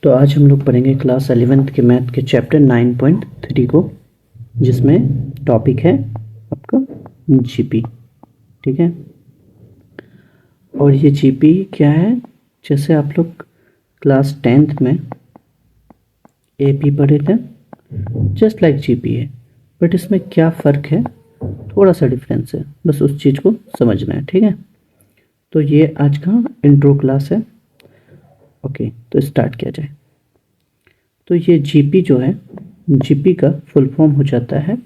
तो आज हम लोग पढ़ेंगे क्लास 11th के मैथ के चैप्टर 9.3 को, जिसमें टॉपिक है आपका जीपी। ठीक है, और ये जीपी क्या है? जैसे आप लोग क्लास 10th में एपी पढ़े थे, जस्ट लाइक जीपी है, बट इसमें क्या फ़र्क है, थोड़ा सा डिफरेंस है, बस उस चीज़ को समझना है। ठीक है, तो ये आज का इंट्रो क्लास है। ओके, तो स्टार्ट किया जाए। तो ये जीपी जो है, जीपी का फुल फॉर्म हो जाता है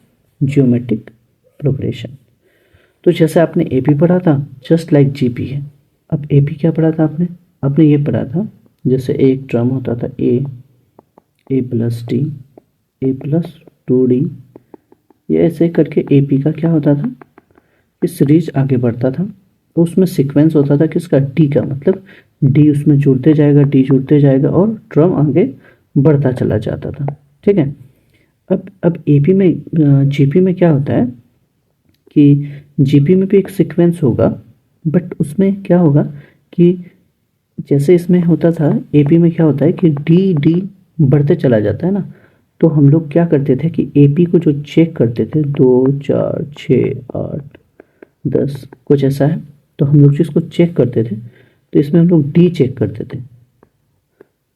ज्योमेट्रिक प्रोग्रेशन। तो जैसे आपने एपी पढ़ा था, जस्ट लाइक जीपी है। अब एपी क्या पढ़ा था आपने ये पढ़ा था, जैसे एक टर्म होता था ए प्लस डी, ए प्लस 2d, ये ऐसे करके एपी का क्या होता था कि सीरीज आगे बढ़ता था। तो उसमें सीक्वेंस होता था किसका? डी का, मतलब डी उसमें जुड़ते जाएगा, डी जुड़ते जाएगा और टर्म आगे बढ़ता चला जाता था। ठीक है, अब एपी में जीपी में क्या होता है कि जीपी में भी एक सीक्वेंस होगा, बट उसमें क्या होगा कि जैसे इसमें होता था, एपी में क्या होता है कि डी डी बढ़ते चला जाता है ना। तो हम लोग क्या करते थे कि एपी को जो चेक करते थे, 2 4 6 8 10 कुछ ऐसा है, तो हम लोग जिसको चेक करते थे, तो इसमें हम लोग डी चेक करते थे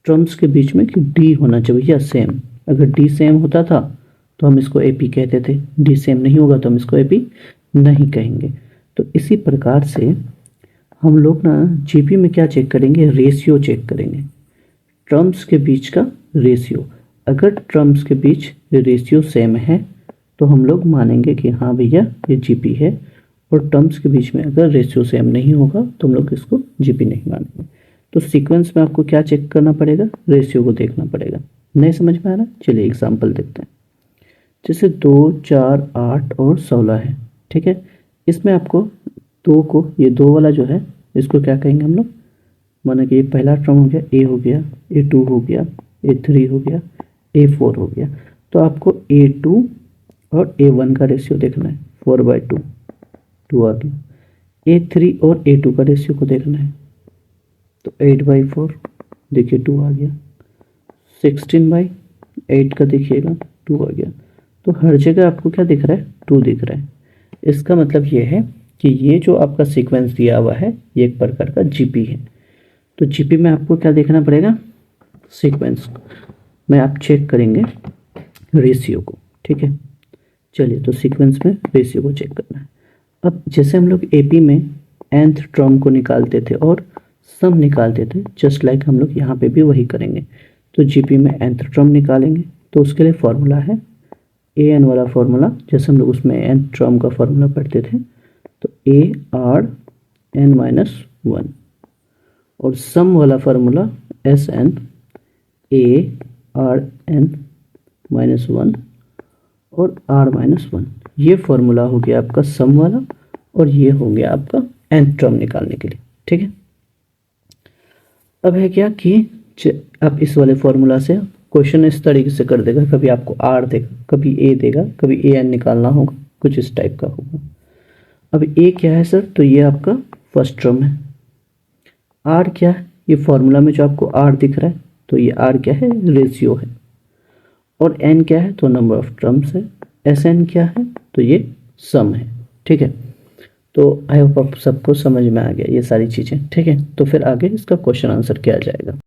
टर्म्स के बीच में कि डी होना चाहिए सेम। अगर डी सेम होता था तो हम इसको एपी कहते थे, डी सेम नहीं होगा तो हम इसको एपी नहीं कहेंगे। तो इसी प्रकार से हम लोग ना जीपी में क्या चेक करेंगे? रेशियो चेक करेंगे, टर्म्स के बीच का रेशियो। अगर टर्म्स के बीच रेशियो सेम है तो हम लोग मानेंगे कि हाँ भैया ये जीपी है, और टर्म्स के बीच में अगर रेशियो सेम नहीं होगा तो हम लोग इसको जीपी नहीं मानेंगे। तो सीक्वेंस में आपको क्या चेक करना पड़ेगा? रेशियो को देखना पड़ेगा। नहीं समझ में आ रहा? चलिए एग्जांपल देखते हैं। जैसे 2 4 8 और 16 है। ठीक है, इसमें आपको दो को, ये दो वाला जो है, इसको क्या कहेंगे हम लोग? माना कि ये पहला टर्म हो गया, ए हो गया, A2 हो गया, A3 हो गया, A4 हो गया। तो आपको A2 और A1 का रेशियो देखना है, 4/2, 2 आ गया। A3 और A2 का रेशियो को देखना है, तो 8/4, देखिए 2 आ गया। 16/8 का देखिएगा, 2 आ गया। तो हर जगह आपको क्या दिख रहा है? 2 दिख रहा है। इसका मतलब ये है कि ये जो आपका सीक्वेंस दिया हुआ है, ये एक प्रकार का जीपी है। तो जीपी में आपको क्या देखना पड़ेगा? सीक्वेंस में आप चेक करेंगे रेशियो को। ठीक है, चलिए, तो सीक्वेंस में रेशियो को चेक करना है। अब जैसे हम लोग एपी में nth टर्म को निकालते थे और सम निकालते थे, जस्ट लाइक हम लोग यहाँ पे भी वही करेंगे। तो जीपी में nth टर्म निकालेंगे, तो उसके लिए फॉर्मूला है an वाला फॉर्मूला, जैसे हम लोग उसमें nth टर्म का फॉर्मूला पढ़ते थे, तो ARn-1, और सम वाला फार्मूला SN ARn-1 और R-1। ये फार्मूला हो गया आपका सम वाला, और ये हो गया आपका nth टर्म निकालने के लिए। ठीक है, अब है क्या कि आप इस वाले फार्मूला से क्वेश्चन इस तरीके से कर देगा, कभी आपको R देगा, कभी A देगा, कभी AN निकालना होगा, कुछ इस टाइप का होगा। अब A क्या है सर? तो ये आपका फर्स्ट टर्म है। R क्या है? ये फॉर्मूला में जो आपको R दिख रहा है, तो ये R क्या है? रेशियो है। और N क्या है? तो नंबर ऑफ टर्म्स है। SN क्या है? तो ये सम है। ठीक है, तो आई होप आप सबको समझ में आ गया ये सारी चीज़ें। ठीक है, तो फिर आगे इसका क्वेश्चन आंसर किया जाएगा।